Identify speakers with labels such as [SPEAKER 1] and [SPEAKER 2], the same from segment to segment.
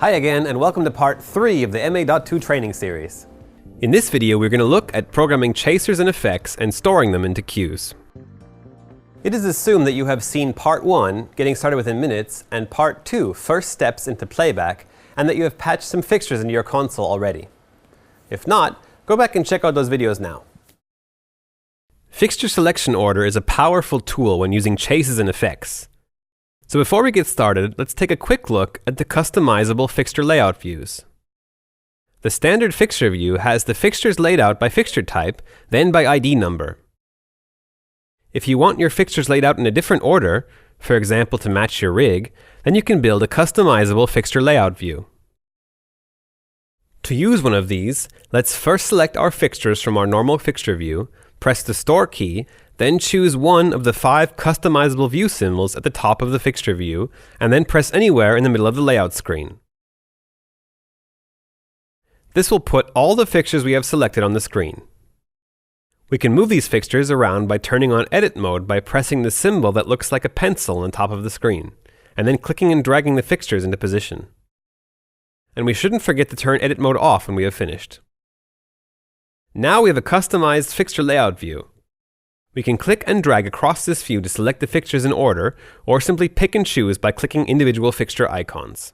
[SPEAKER 1] Hi again, and welcome to part 3 of the dot2 training series. In this video, we're going to look at programming chasers and effects and storing them into queues. It is assumed that you have seen part 1, getting started within minutes, and part 2, first steps into playback, and that you have patched some fixtures into your console already. If not, go back and check out those videos now. Fixture selection order is a powerful tool when using chasers and effects. So before we get started, let's take a quick look at the customizable fixture layout views. The standard fixture view has the fixtures laid out by fixture type, then by ID number. If you want your fixtures laid out in a different order, for example to match your rig, then you can build a customizable fixture layout view. To use one of these, let's first select our fixtures from our normal fixture view, press the Store key, then choose one of the 5 customizable view symbols at the top of the fixture view, and then press anywhere in the middle of the layout screen. This will put all the fixtures we have selected on the screen. We can move these fixtures around by turning on Edit mode by pressing the symbol that looks like a pencil on top of the screen, and then clicking and dragging the fixtures into position. And we shouldn't forget to turn Edit mode off when we have finished. Now we have a customized fixture layout view. We can click and drag across this view to select the fixtures in order, or simply pick and choose by clicking individual fixture icons.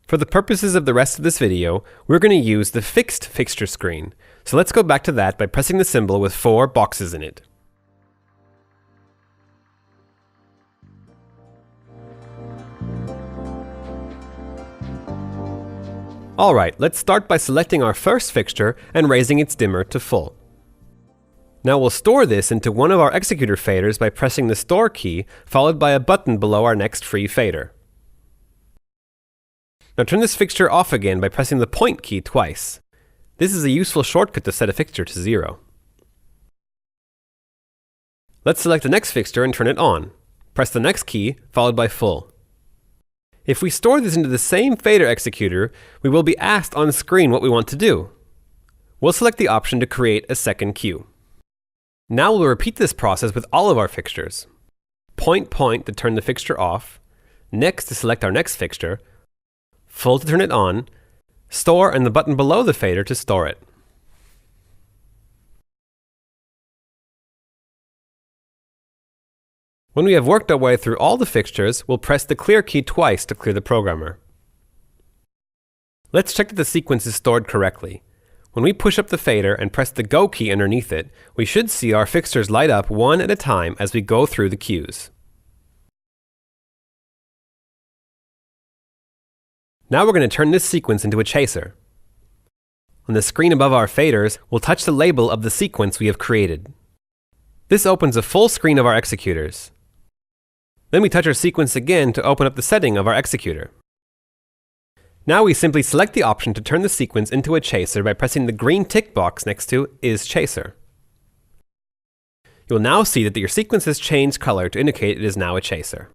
[SPEAKER 1] For the purposes of the rest of this video, we're going to use the fixed fixture screen, so let's go back to that by pressing the symbol with 4 boxes in it. Alright, let's start by selecting our first fixture and raising its dimmer to full. Now we'll store this into one of our executor faders by pressing the Store key, followed by a button below our next free fader. Now turn this fixture off again by pressing the Point key twice. This is a useful shortcut to set a fixture to 0. Let's select the next fixture and turn it on. Press the next key, followed by Full. If we store this into the same fader executor, we will be asked on screen what we want to do. We'll select the option to create a second queue. Now we'll repeat this process with all of our fixtures. Point to turn the fixture off, next to select our next fixture, Full to turn it on, Store and the button below the fader to store it. When we have worked our way through all the fixtures, we'll press the Clear key twice to clear the programmer. Let's check that the sequence is stored correctly. When we push up the fader and press the Go key underneath it, we should see our fixtures light up one at a time as we go through the queues. Now we're going to turn this sequence into a chaser. On the screen above our faders, we'll touch the label of the sequence we have created. This opens a full screen of our executors. Then we touch our sequence again to open up the setting of our executor. Now we simply select the option to turn the sequence into a chaser by pressing the green tick box next to Is Chaser. You'll now see that your sequence has changed color to indicate it is now a chaser.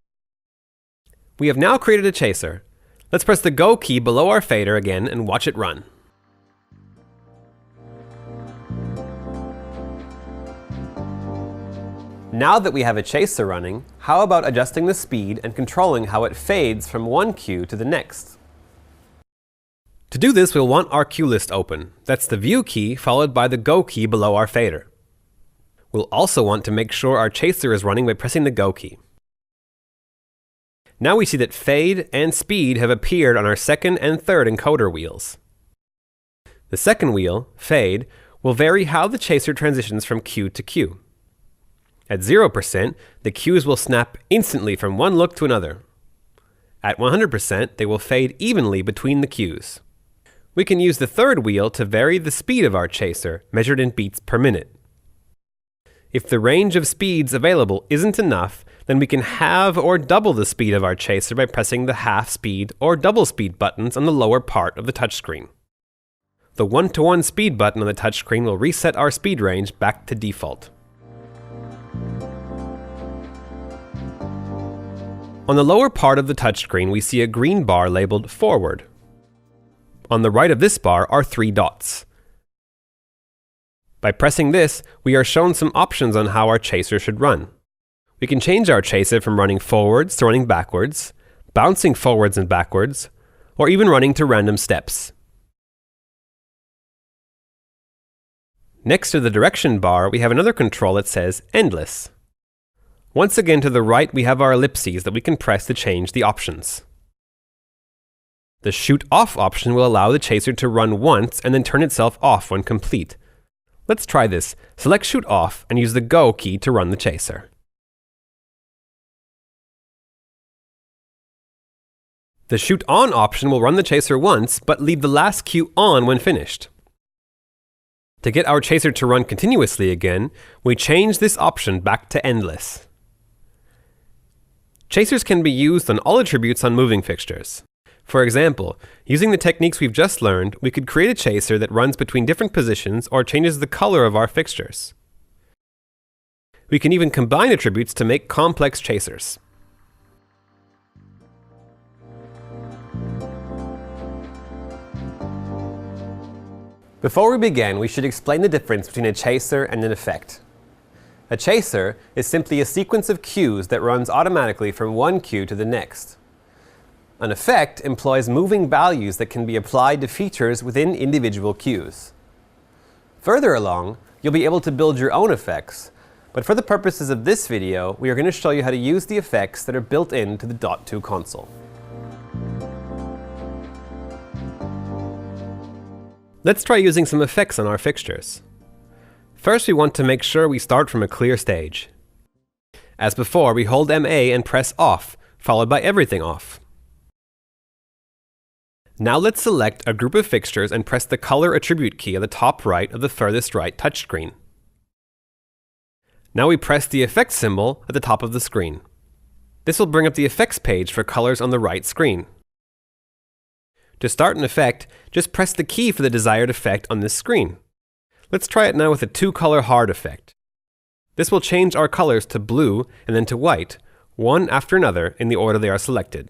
[SPEAKER 1] We have now created a chaser. Let's press the Go key below our fader again and watch it run. Now that we have a chaser running, how about adjusting the speed and controlling how it fades from one queue to the next? To do this, we'll want our queue list open. That's the View key followed by the Go key below our fader. We'll also want to make sure our chaser is running by pressing the Go key. Now we see that fade and speed have appeared on our second and third encoder wheels. The second wheel, fade, will vary how the chaser transitions from queue to queue. At 0%, the queues will snap instantly from one look to another. At 100%, they will fade evenly between the queues. We can use the third wheel to vary the speed of our chaser, measured in beats per minute. If the range of speeds available isn't enough, then we can halve or double the speed of our chaser by pressing the half speed or double speed buttons on the lower part of the touchscreen. The 1-to-1 speed button on the touchscreen will reset our speed range back to default. On the lower part of the touchscreen, we see a green bar labeled Forward. On the right of this bar are 3 dots. By pressing this, we are shown some options on how our chaser should run. We can change our chaser from running forwards to running backwards, bouncing forwards and backwards, or even running to random steps. Next to the direction bar, we have another control that says Endless. Once again to the right, we have our ellipses that we can press to change the options. The Shoot Off option will allow the chaser to run once and then turn itself off when complete. Let's try this. Select Shoot Off and use the Go key to run the chaser. The Shoot On option will run the chaser once, but leave the last cue on when finished. To get our chaser to run continuously again, we change this option back to Endless. Chasers can be used on all attributes on moving fixtures. For example, using the techniques we've just learned, we could create a chaser that runs between different positions or changes the color of our fixtures. We can even combine attributes to make complex chasers. Before we begin, we should explain the difference between a chaser and an effect. A chaser is simply a sequence of cues that runs automatically from one cue to the next. An effect employs moving values that can be applied to features within individual cues. Further along, you'll be able to build your own effects, but for the purposes of this video, we are going to show you how to use the effects that are built into the dot2 console. Let's try using some effects on our fixtures. First, we want to make sure we start from a clear stage. As before, we hold MA and press Off, followed by everything off. Now let's select a group of fixtures and press the color attribute key at the top right of the furthest right touchscreen. Now we press the effects symbol at the top of the screen. This will bring up the effects page for colors on the right screen. To start an effect, just press the key for the desired effect on this screen. Let's try it now with a 2-color hard effect. This will change our colors to blue and then to white, one after another in the order they are selected.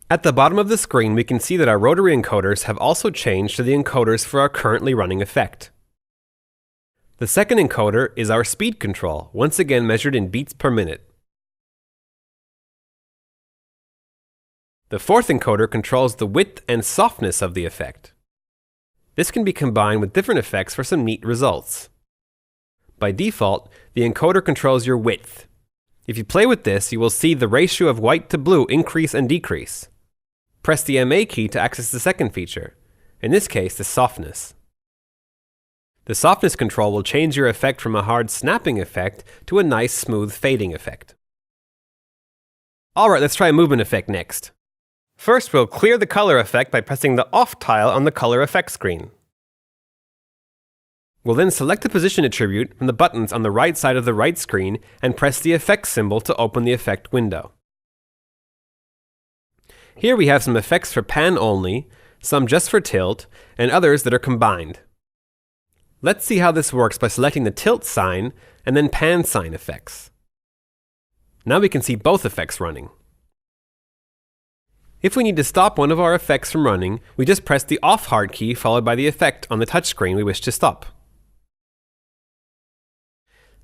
[SPEAKER 1] At the bottom of the screen, we can see that our rotary encoders have also changed to the encoders for our currently running effect. The second encoder is our speed control, once again measured in beats per minute. The fourth encoder controls the width and softness of the effect. This can be combined with different effects for some neat results. By default, the encoder controls your width. If you play with this, you will see the ratio of white to blue increase and decrease. Press the MA key to access the second feature, in this case the softness. The softness control will change your effect from a hard snapping effect to a nice smooth fading effect. Alright, let's try a movement effect next. First, we'll clear the color effect by pressing the Off tile on the color effect screen. We'll then select the position attribute from the buttons on the right side of the right screen and press the effects symbol to open the effect window. Here we have some effects for pan only, some just for tilt, and others that are combined. Let's see how this works by selecting the tilt sign and then pan sign effects. Now we can see both effects running. If we need to stop one of our effects from running, we just press the Off hard key followed by the effect on the touchscreen we wish to stop.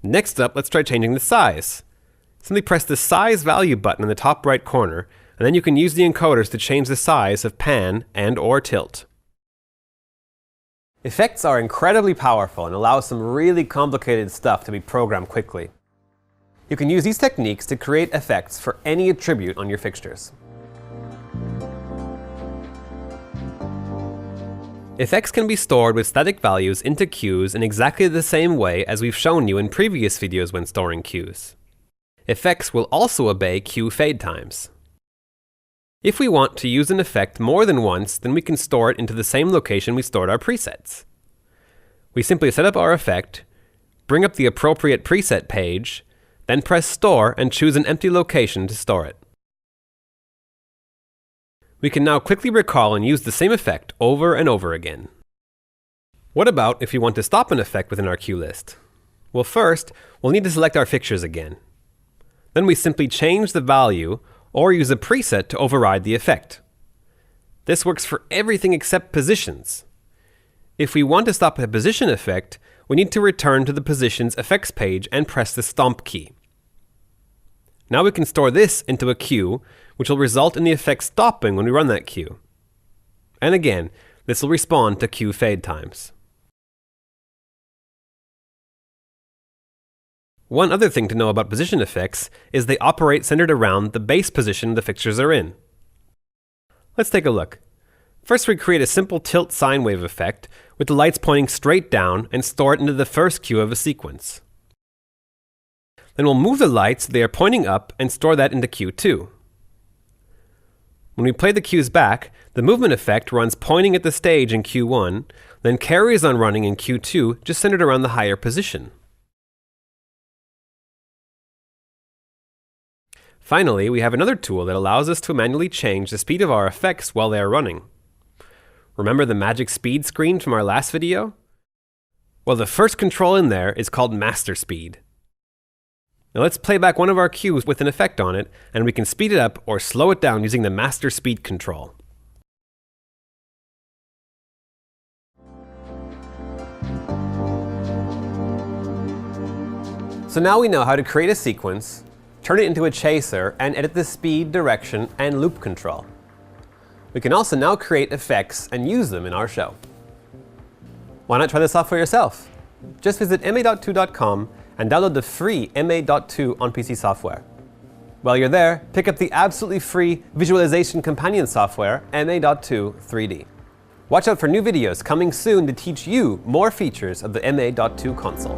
[SPEAKER 1] Next up, let's try changing the size. Simply press the Size Value button in the top right corner, and then you can use the encoders to change the size of pan and/or tilt. Effects are incredibly powerful and allow some really complicated stuff to be programmed quickly. You can use these techniques to create effects for any attribute on your fixtures. Effects can be stored with static values into cues in exactly the same way as we've shown you in previous videos when storing cues. Effects will also obey cue fade times. If we want to use an effect more than once, then we can store it into the same location we stored our presets. We simply set up our effect, bring up the appropriate preset page, then press Store and choose an empty location to store it. We can now quickly recall and use the same effect over and over again. What about if we want to stop an effect within our cue list? Well, first, we'll need to select our fixtures again. Then we simply change the value or use a preset to override the effect. This works for everything except positions. If we want to stop a position effect, we need to return to the Positions Effects page and press the Stomp key. Now we can store this into a queue, which will result in the effect stopping when we run that queue. And again, this will respond to queue fade times. One other thing to know about position effects is they operate centered around the base position the fixtures are in. Let's take a look. First, we create a simple tilt sine wave effect with the lights pointing straight down and store it into the first queue of a sequence. Then we'll move the lights so they are pointing up and store that into queue 2. When we play the cues back, the movement effect runs pointing at the stage in queue 1, then carries on running in queue 2 just centered around the higher position. Finally, we have another tool that allows us to manually change the speed of our effects while they are running. Remember the magic speed screen from our last video? Well, the first control in there is called master speed. Now let's play back one of our cues with an effect on it, and we can speed it up or slow it down using the master speed control. So now we know how to create a sequence, turn it into a chaser, and edit the speed, direction, and loop control. We can also now create effects and use them in our show. Why not try this software yourself? Just visit ma.2.com and download the free ma.2 on PC software. While you're there, pick up the absolutely free visualization companion software, ma.2 3D. Watch out for new videos coming soon to teach you more features of the ma.2 console.